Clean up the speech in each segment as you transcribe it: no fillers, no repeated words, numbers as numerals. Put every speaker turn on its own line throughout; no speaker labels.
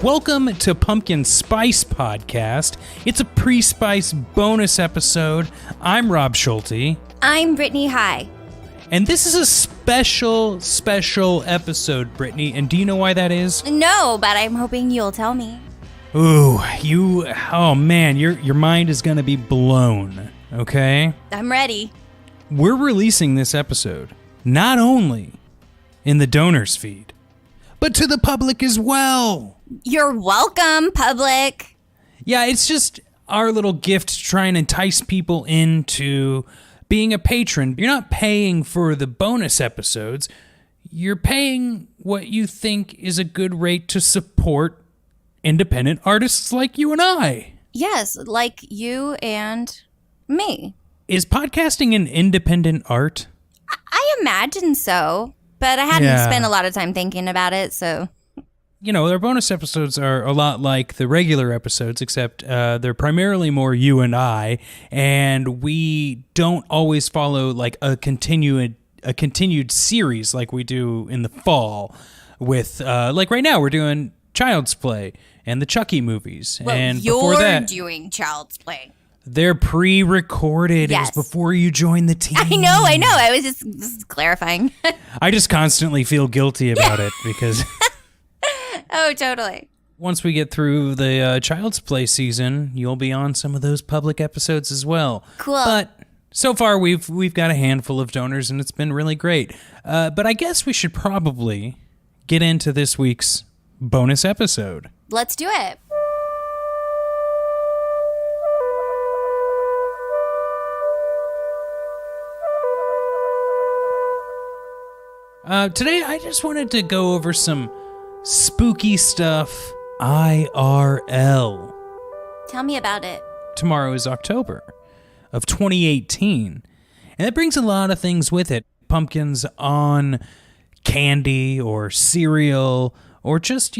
Welcome to Pumpkin Spice Podcast. It's a pre-spice bonus episode. I'm Rob Schulte.
I'm Brittany High.
And this is a special episode, Brittany. And do you know why that is?
No, but I'm hoping you'll tell me.
Oh man, your mind is gonna be blown, okay?
I'm ready.
We're releasing this episode not only in the donors feed, but to the public as well.
You're welcome, public.
Yeah, it's just our little gift to try and entice people into being a patron. You're not paying for the bonus episodes. You're paying what you think is a good rate to support independent artists like you and I.
Yes, like you and me.
Is podcasting an independent art?
I imagine so, but I hadn't spent a lot of time thinking about it, so...
You know, their bonus episodes are a lot like the regular episodes, except they're primarily more you and I, and we don't always follow like a continued series like we do in the fall with, like right now we're doing Child's Play and the Chucky movies.
Well,
and
you're
before that,
doing Child's Play.
They're pre-recorded.
Yes.
It was before you joined the team.
I know. I was just clarifying.
I just constantly feel guilty about it because...
Oh, totally.
Once we get through the Child's Play season, you'll be on some of those public episodes as well.
Cool.
But so far, we've got a handful of donors, and it's been really great. But I guess we should probably get into this week's bonus episode.
Let's do it.
Today, I just wanted to go over some spooky stuff IRL.
Tell me about it.
Tomorrow is October of 2018, and that brings a lot of things with it. Pumpkins on candy or cereal or just,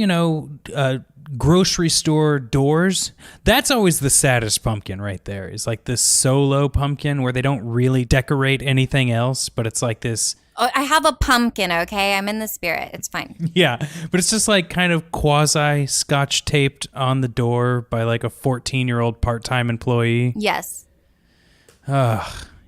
grocery store doors. That's always the saddest pumpkin right there. Is like this solo pumpkin where they don't really decorate anything else, but it's like this...
Oh, I have a pumpkin, okay? I'm in the spirit. It's fine.
Yeah, but it's just like kind of quasi scotch taped on the door by like a 14-year-old part-time employee.
Yes.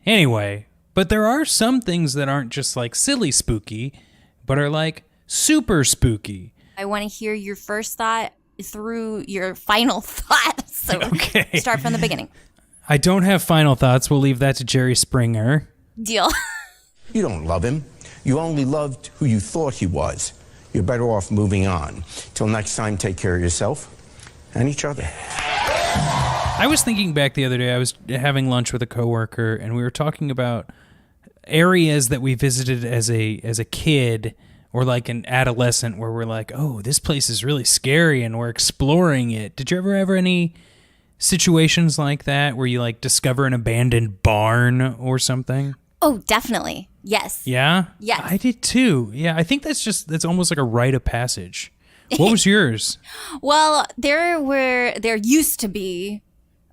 Anyway, but there are some things that aren't just like silly spooky, but are like super spooky.
I want to hear your first thought through your final thought. So
okay.
Start from the beginning.
I don't have final thoughts. We'll leave that to Jerry Springer.
Deal.
You don't love him. You only loved who you thought he was. You're better off moving on. Till next time, take care of yourself and each other.
I was thinking back the other day, I was having lunch with a coworker, and we were talking about areas that we visited as a kid or like an adolescent where we're like, oh, this place is really scary, and we're exploring it. Did you ever have any situations like that where you like discover an abandoned barn or something?
Oh, definitely. Yes.
Yeah?
Yes.
I did too. Yeah, I think that's almost like a rite of passage. What was yours?
Well, there used to be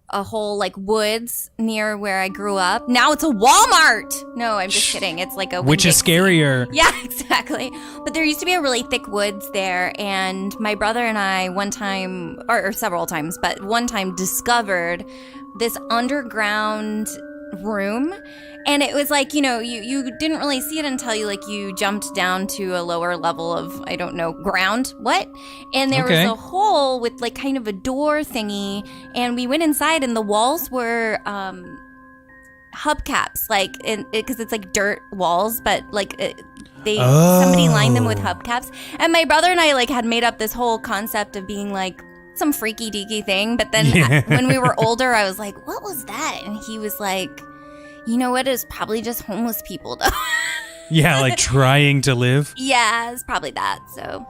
a whole like woods near where I grew up. Now it's a Walmart. No, I'm just kidding. It's like a
Which is scarier?
Yeah, exactly. But there used to be a really thick woods there, and my brother and I one time, or several times, but one time discovered this underground room, and it was like, you didn't really see it until you jumped down to a lower level of, I don't know, ground, and there was a hole with like kind of a door thingy, and we went inside, and the walls were hubcaps, like, because it's like dirt walls, but like somebody lined them with hubcaps, and my brother and I like had made up this whole concept of being like some freaky deaky thing, but then when we were older, I was like, what was that? And he was like, you know what, it's probably just homeless people though.
Yeah, like trying to live.
Yeah, it's probably that. So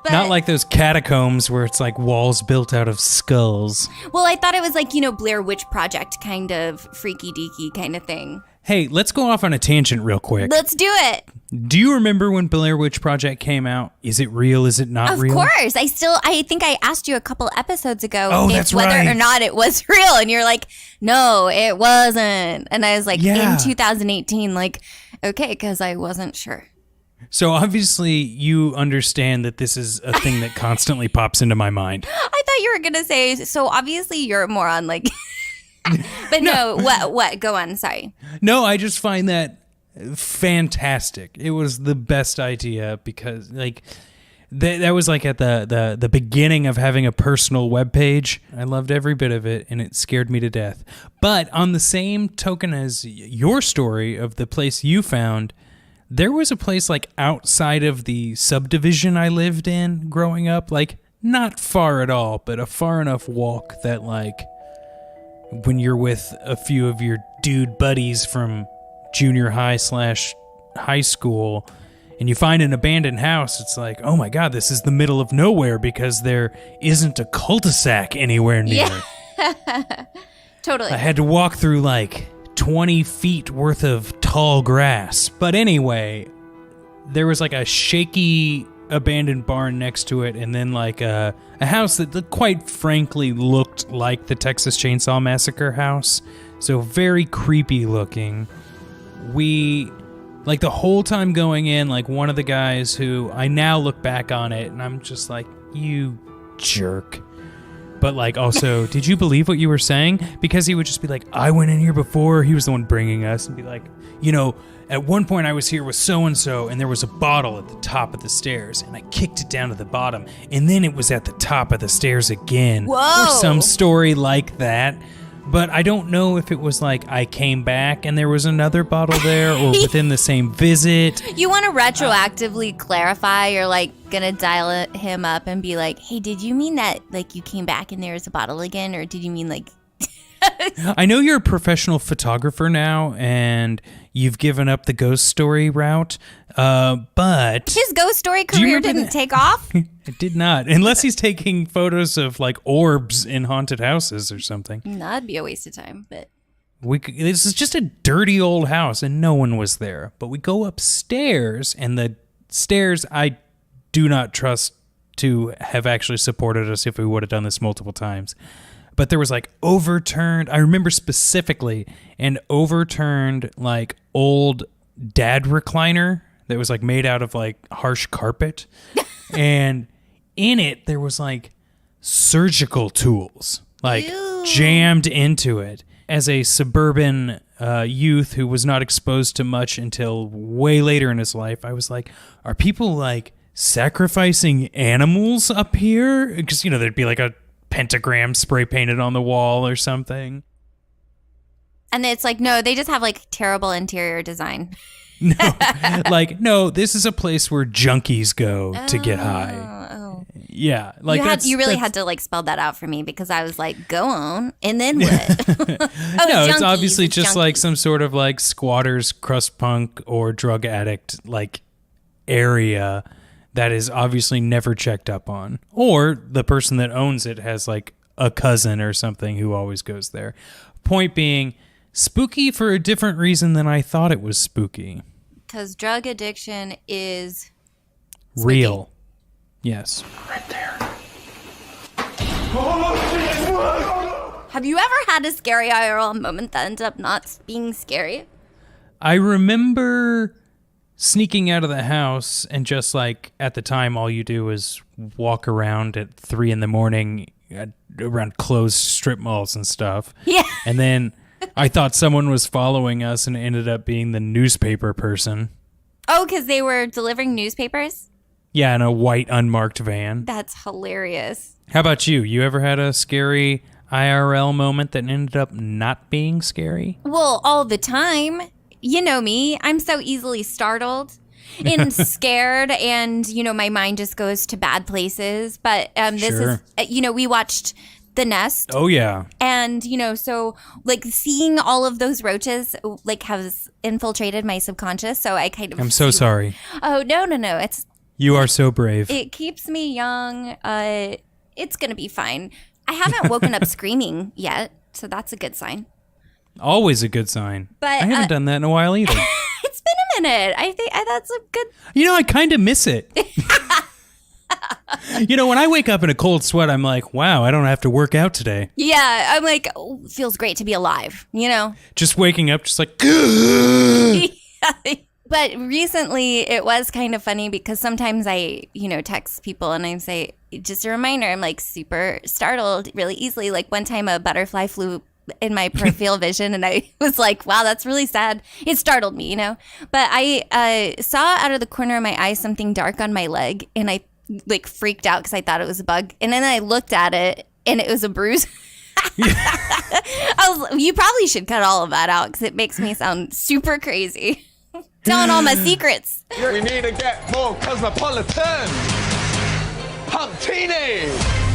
but,
not like those catacombs where it's like walls built out of skulls.
Well, I thought it was like, Blair Witch Project kind of freaky deaky kind of thing.
Hey, let's go off on a tangent real quick.
Let's do it.
Do you remember when Blair Witch Project came out? Is it real? Is it not real?
Of course. I think I asked you a couple episodes ago
whether
or not it was real. And you're like, no, it wasn't. And I was like, in 2018, like, okay, because I wasn't sure.
So obviously you understand that this is a thing that constantly pops into my mind.
I thought you were going to say, so obviously you're a moron, like, but no, what? Go on, sorry.
No, I just find that fantastic. It was the best idea because like that was like at the beginning of having a personal webpage. I loved every bit of it and it scared me to death. But on the same token as your story of the place you found, there was a place like outside of the subdivision I lived in growing up, like not far at all, but a far enough walk that like when you're with a few of your dude buddies from junior high/high school and you find an abandoned house, it's like, oh my God, this is the middle of nowhere because there isn't a cul-de-sac anywhere near.
Yeah. Totally.
I had to walk through like 20 feet worth of tall grass. But anyway, there was like a shaky abandoned barn next to it and then like a house that quite frankly looked like the Texas Chainsaw Massacre house. So very creepy looking. We, like the whole time going in, like one of the guys who I now look back on it and I'm just like, you jerk. But like also, did you believe what you were saying? Because he would just be like, I went in here before. He was the one bringing us and be like, you know, at one point I was here with so-and-so and there was a bottle at the top of the stairs and I kicked it down to the bottom and then it was at the top of the stairs again.
Whoa.
Or some story like that. But I don't know if it was like I came back and there was another bottle there or within the same visit.
You want to retroactively clarify? You're like gonna dial him up and be like, hey, did you mean that like you came back and there was a bottle again? Or did you mean like...
I know you're a professional photographer now and you've given up the ghost story route, but...
His ghost story career didn't take off?
It did not. Unless he's taking photos of like orbs in haunted houses or something.
That'd be a waste of time, but...
This is just a dirty old house and no one was there. But we go upstairs and the stairs I do not trust to have actually supported us if we would have done this multiple times. But there was like overturned, I remember specifically, an overturned like old dad recliner that was like made out of like harsh carpet. And in it, there was like surgical tools like jammed into it. As a suburban youth who was not exposed to much until way later in his life, I was like, are people like sacrificing animals up here? Because, you know, there'd be like a pentagram spray painted on the wall or something.
And it's like, no, they just have like terrible interior design.
No, this is a place where junkies go to get high.
Oh.
Yeah. Like
you really had to like spell that out for me because I was like, go on. And then what?
No, it's obviously just like some sort of like squatters, crust punk, or drug addict like area that is obviously never checked up on. Or the person that owns it has like a cousin or something who always goes there. Point being, spooky for a different reason than I thought it was spooky.
Because drug addiction is... spooky.
Real. Yes.
Right there.
Have you ever had a scary IRL moment that ends up not being scary?
I remember sneaking out of the house and just like at the time all you do is walk around at 3 a.m. Around closed strip malls and stuff.
Yeah.
And then I thought someone was following us and it ended up being the newspaper person.
Oh, because they were delivering newspapers?
Yeah, in a white unmarked van.
That's hilarious.
How about you? You ever had a scary IRL moment that ended up not being scary?
Well, all the time. You know me. I'm so easily startled and scared, and, you know, my mind just goes to bad places. But this
Sure.
is, you know, we watched The Nest.
Oh, yeah.
And, you know, so like seeing all of those roaches like has infiltrated my subconscious. So I kind of...
I'm so sorry.
Oh, no.
You are so brave.
It keeps me young. It's going to be fine. I haven't woken up screaming yet, so that's a good sign.
Always a good sign.
But
I haven't done that in a while either.
It's been a minute. I think that's a good...
You know, I kind of miss it. You know, when I wake up in a cold sweat, I'm like, wow, I don't have to work out today.
Yeah, I'm like, oh, feels great to be alive, you know?
Just waking up, just like,
But But recently it was kind of funny because sometimes I, text people and I say, just a reminder, I'm like super startled really easily. Like one time a butterfly flew in my peripheral vision and I was like, wow, that's really sad. It startled me, But I saw out of the corner of my eye something dark on my leg and I like freaked out because I thought it was a bug. And then I looked at it and it was a bruise. You probably should cut all of that out because it makes me sound super crazy. Telling all my secrets.
We need to get more cosmopolitan. Pumptini.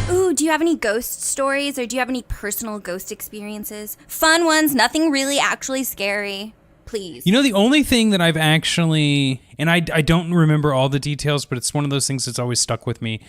Ooh, do you have any ghost stories or do you have any personal ghost experiences? Fun ones, nothing really actually scary. Please.
The only thing that I've actually, and I don't remember all the details, but it's one of those things that's always stuck with me.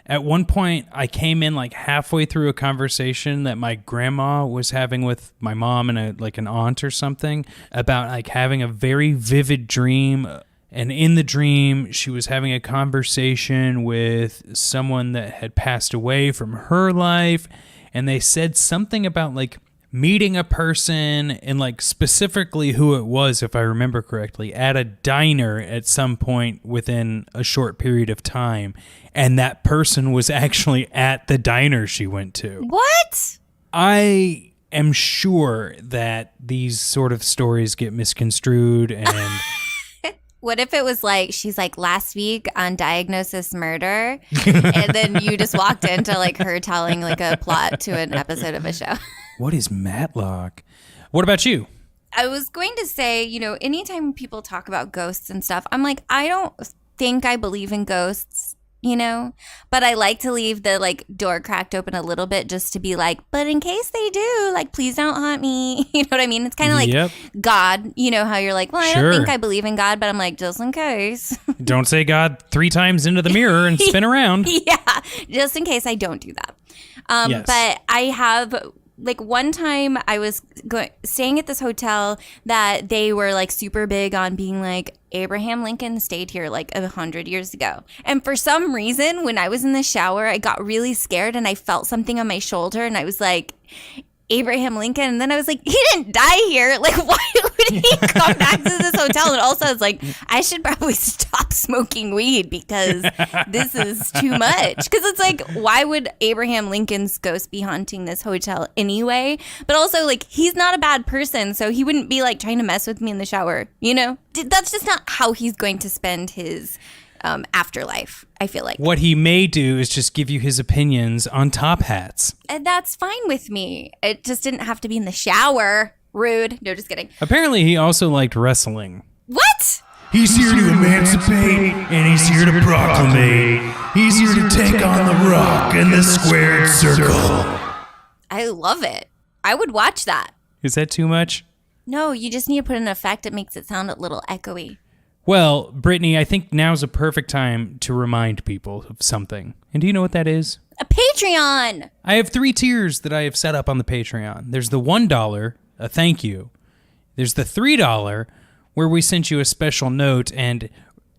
At one point, I came in like halfway through a conversation that my grandma was having with my mom and an aunt or something about like having a very vivid dream. And in the dream, she was having a conversation with someone that had passed away from her life. And they said something about like meeting a person and like specifically who it was, if I remember correctly, at a diner at some point within a short period of time. And that person was actually at the diner she went to.
What?
I am sure that these sort of stories get misconstrued and...
What if it was like, she's like last week on Diagnosis Murder, and then you just walked into like her telling like a plot to an episode of a show?
What is Matlock? What about you?
I was going to say, anytime people talk about ghosts and stuff, I'm like, I don't think I believe in ghosts, but I like to leave the like door cracked open a little bit just to be like, but in case they do, like, please don't haunt me. You know what I mean? It's kind of like God, how you're like, well, I don't think I believe in God, but I'm like, just in case.
Don't say God 3 times into the mirror and spin around.
Yeah, just in case I don't do that.
Yes.
But I have... Like one time I was staying at this hotel that they were like super big on being like, Abraham Lincoln stayed here like 100 years ago. And for some reason, when I was in the shower, I got really scared and I felt something on my shoulder and I was like, Abraham Lincoln. And then I was like, he didn't die here. Like, why would he come back to this hotel? And also I was like, I should probably stop smoking weed because this is too much. Because it's like, why would Abraham Lincoln's ghost be haunting this hotel anyway? But also, like, he's not a bad person, so he wouldn't be like trying to mess with me in the shower, That's just not how he's going to spend his afterlife, I feel like.
What he may do is just give you his opinions on top hats.
And that's fine with me. It just didn't have to be in the shower. Rude. No, just kidding.
Apparently, he also liked wrestling.
What?
He's here to emancipate, and he's here to proclamate. He's here to take on the rock and the squared circle.
I love it. I would watch that.
Is that too much?
No, you just need to put in an effect that makes it sound a little echoey.
Well, Brittany, I think now's a perfect time to remind people of something. And do you know what that is?
A Patreon!
I have 3 tiers that I have set up on the Patreon. There's the $1, a thank you. There's the $3, where we sent you a special note and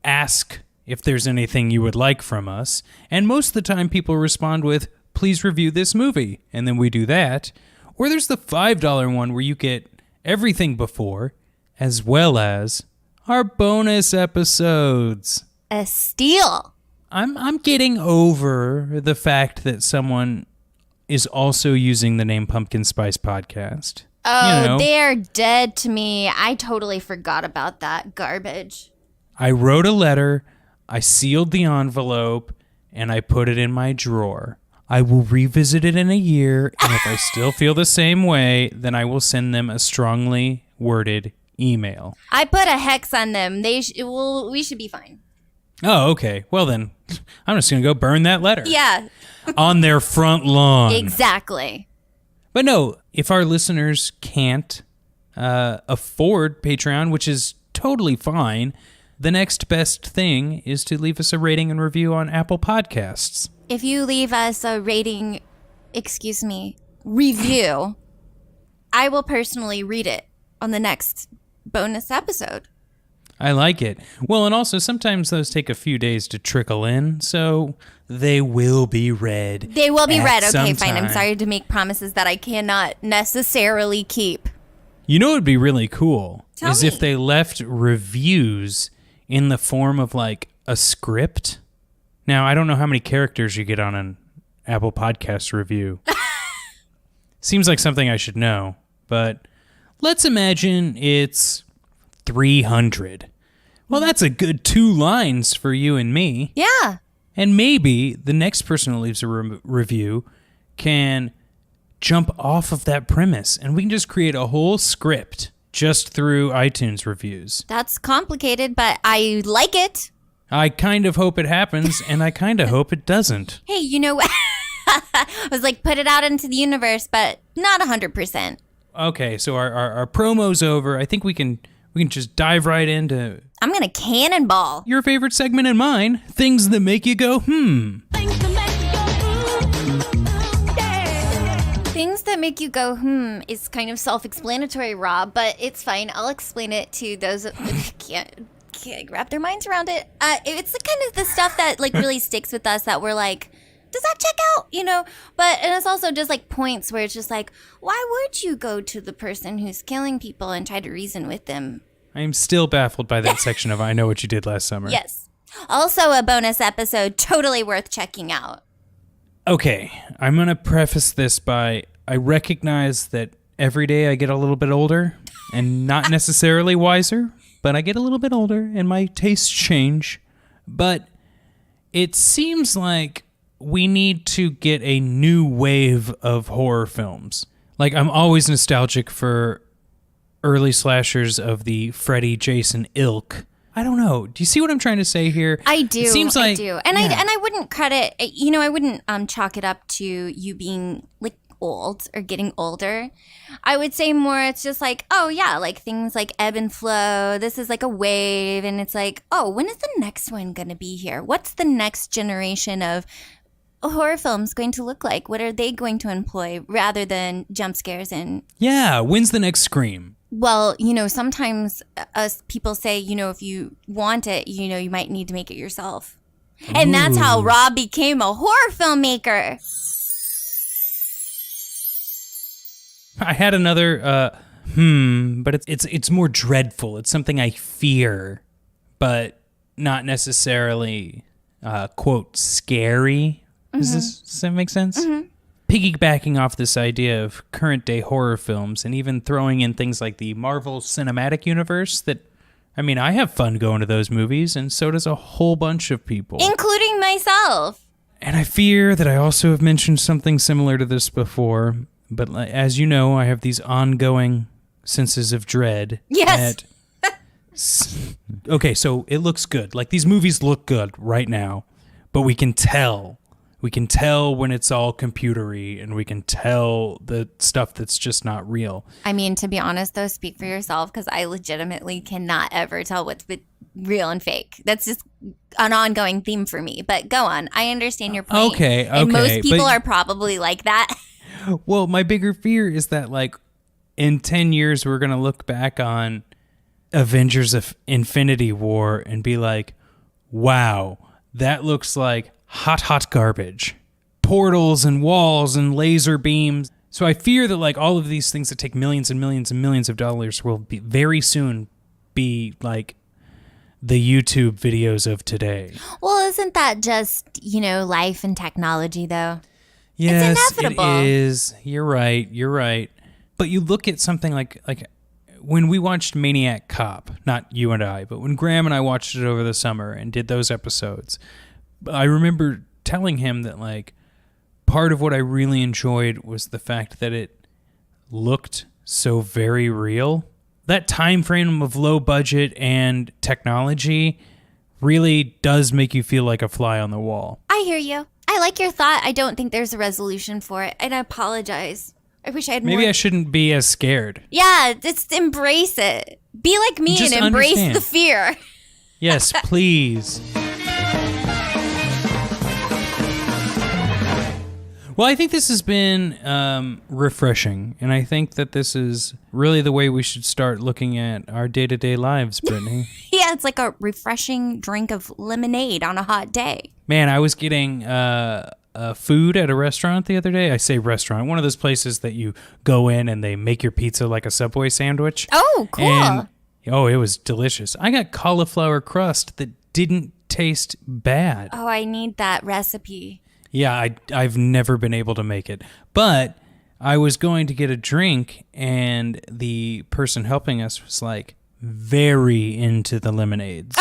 ask if there's anything you would like from us. And most of the time people respond with, please review this movie. And then we do that. Or there's the $5 one where you get everything before, as well as our bonus episodes.
A steal.
I'm getting over the fact that someone is also using the name Pumpkin Spice Podcast.
Oh, they're dead to me. I totally forgot about that garbage.
I wrote a letter, I sealed the envelope, and I put it in my drawer. I will revisit it in a year, and if I still feel the same way, then I will send them a strongly worded email.
I put a hex on them. We should be fine.
Oh, okay. Well then, I'm just going to go burn that letter.
Yeah.
On their front lawn.
Exactly.
But no, if our listeners can't afford Patreon, which is totally fine, the next best thing is to leave us a rating and review on Apple Podcasts.
If you leave us a review, I will personally read it on the next bonus episode.
I like it. Well, and also sometimes those take a few days to trickle in, so they will be read.
They will be read. Okay, fine.
Time.
I'm sorry to make promises that I cannot necessarily keep.
You know what would be really cool is if they left reviews in the form of like a script. Now, I don't know how many characters you get on an Apple Podcast review. Seems like something I should know, but let's imagine it's 300. Well, that's a good 2 lines for you and me.
Yeah.
And maybe the next person who leaves a review can jump off of that premise, and we can just create a whole script just through iTunes reviews.
That's complicated, but I like it.
I kind of hope it happens, and I kind of hope it doesn't.
Hey, you know what? I was like, put it out into the universe, but not 100%.
Okay, so our promo's over. I think we can just dive right into
I'm going to cannonball.
your favorite segment and mine, things that make you go,
Things that make you go, is kind of self-explanatory, Rob, but it's fine. I'll explain it to those who can't wrap their minds around it. It's the kind of the stuff that like really sticks with us that we're like, does that check out? You know? And it's also just like points where it's just like, why would you go to the person who's killing people and try to reason with them?
I am still baffled by that section of I Know What You Did Last Summer.
Yes. Also a bonus episode, totally worth checking out.
Okay, I'm going to preface this by I recognize that every day I get a little bit older and not necessarily wiser, but I get a little bit older and my tastes change. But it seems like we need to get a new wave of horror films. Like, I'm always nostalgic for early slashers of the Freddy, Jason ilk. I don't know. Do you see what I'm trying to say here?
I do.
It seems like,
I do. And I wouldn't credit, I wouldn't chalk it up to you being like old or getting older. I would say more it's just like, oh yeah, like things like ebb and flow. This is like a wave, and it's like, oh, when is the next one going to be here? What's the next generation of horror films going to look like? What are they going to employ rather than jump scares and...
Yeah, when's the next Scream?
Well, sometimes us people say, if you want it, you might need to make it yourself. And that's how Rob became a horror filmmaker.
I had another, but it's more dreadful. It's something I fear, but not necessarily, quote, scary. Does that make sense? Mm-hmm. Piggybacking off this idea of current day horror films and even throwing in things like the Marvel Cinematic Universe that, I have fun going to those movies, and so does a whole bunch of people.
Including myself.
And I fear that I also have mentioned something similar to this before, but as you know, I have these ongoing senses of dread.
Yes.
Okay, so it looks good. Like, these movies look good right now, but we can tell. We can tell when it's all computery, and we can tell the stuff that's just not real.
To be honest, though, speak for yourself, because I legitimately cannot ever tell what's real and fake. That's just an ongoing theme for me. But go on. I understand your point.
Okay.
And most people are probably like that.
Well, my bigger fear is that, like, in 10 years, we're going to look back on Avengers of Infinity War and be like, wow, that looks like hot garbage. Portals and walls and laser beams. So I fear that, like, all of these things that take millions and millions and millions of dollars will be very soon be like the YouTube videos of today.
Well, isn't that just, life and technology, though?
Yes,
it's inevitable.
It is. You're right. But you look at something like when we watched Maniac Cop, not you and I, but when Graham and I watched it over the summer and did those episodes, I remember telling him that, like, part of what I really enjoyed was the fact that it looked so very real. That time frame of low budget and technology really does make you feel like a fly on the wall.
I hear you. I like your thought. I don't think there's a resolution for it, and I apologize. I wish I had more.
Maybe I shouldn't be as scared.
Yeah, just embrace it. Be like me
Just
and embrace
understand.
the fear.
Yes, please. Well, I think this has been refreshing, and I think that this is really the way we should start looking at our day-to-day lives, Brittany.
Yeah, it's like a refreshing drink of lemonade on a hot day.
Man, I was getting food at a restaurant the other day. I say restaurant, one of those places that you go in and they make your pizza like a Subway sandwich.
Oh, cool.
And Oh, it was delicious. I got cauliflower crust that didn't taste bad.
Oh, I need that recipe.
Yeah, I've never been able to make it. But I was going to get a drink, and the person helping us was like very into the lemonades.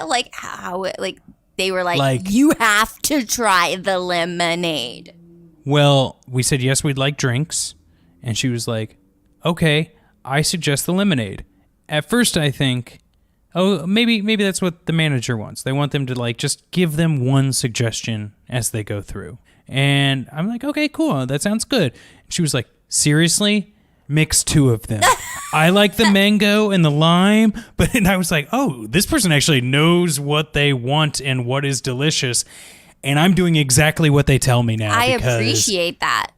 Like how? Like they were like, you have to try the lemonade.
Well, we said yes, we'd like drinks. And she was like, okay, I suggest the lemonade. At first, I think, oh, maybe that's what the manager wants. They want them to like just give them one suggestion as they go through. And I'm like, okay, cool. That sounds good. She was like, seriously? Mix 2 of them. I like the mango and the lime, and I was like, oh, this person actually knows what they want and what is delicious. And I'm doing exactly what they tell me now.
I appreciate that.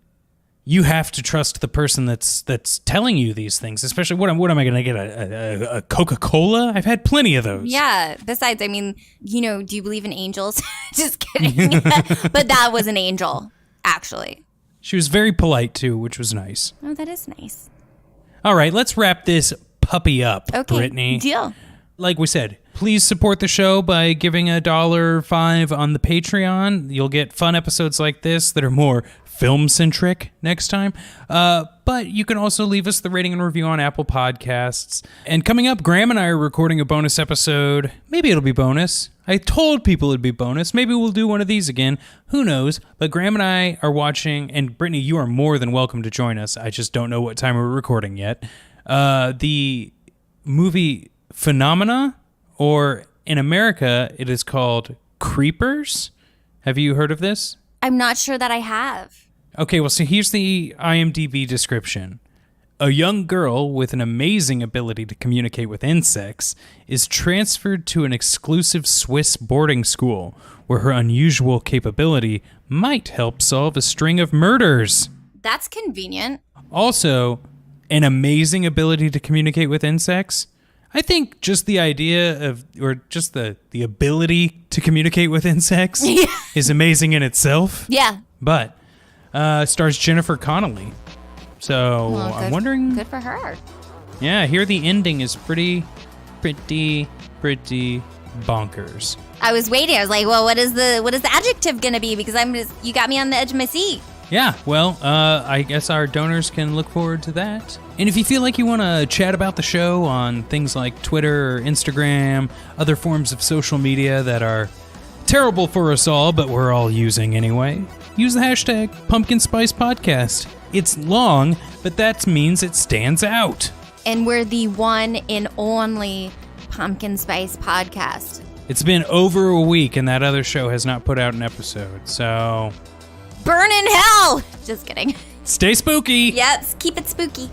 You have to trust the person that's telling you these things, especially what am I going to get, a Coca-Cola? I've had plenty of those.
Yeah. Besides, I mean, do you believe in angels? Just kidding. But that was an angel, actually.
She was very polite, too, which was nice.
Oh, that is nice.
All right, let's wrap this puppy up,
Okay,
Brittany.
deal.
Like we said, please support the show by giving $1.05 on the Patreon. You'll get fun episodes like this that are more film-centric next time. But you can also leave us the rating and review on Apple Podcasts. And coming up, Graham and I are recording a bonus episode. Maybe it'll be bonus. I told people it'd be bonus. Maybe we'll do one of these again. Who knows? But Graham and I are watching, and Brittany, you are more than welcome to join us. I just don't know what time we're recording yet. The movie Phenomena, or in America, it is called Creepers. Have you heard of this?
I'm not sure that I have.
Okay, well, so here's the IMDb description. A young girl with an amazing ability to communicate with insects is transferred to an exclusive Swiss boarding school where her unusual capability might help solve a string of murders.
That's convenient.
Also, an amazing ability to communicate with insects. I think just the idea of, or just the ability to communicate with insects is amazing in itself.
Yeah.
But stars Jennifer Connelly. So
Well,
I'm wondering.
Good for her.
Yeah, here the ending is pretty bonkers.
I was waiting. I was like, well, what is the adjective gonna be? Because you got me on the edge of my seat.
Yeah, well, I guess our donors can look forward to that. And if you feel like you want to chat about the show on things like Twitter or Instagram, other forms of social media that are terrible for us all, but we're all using anyway, use the hashtag Pumpkin Spice Podcast. It's long, but that means it stands out.
And we're the one and only Pumpkin Spice Podcast.
It's been over a week, and that other show has not put out an episode, so...
Burn in hell! Just kidding.
Stay spooky!
Yep, keep it spooky.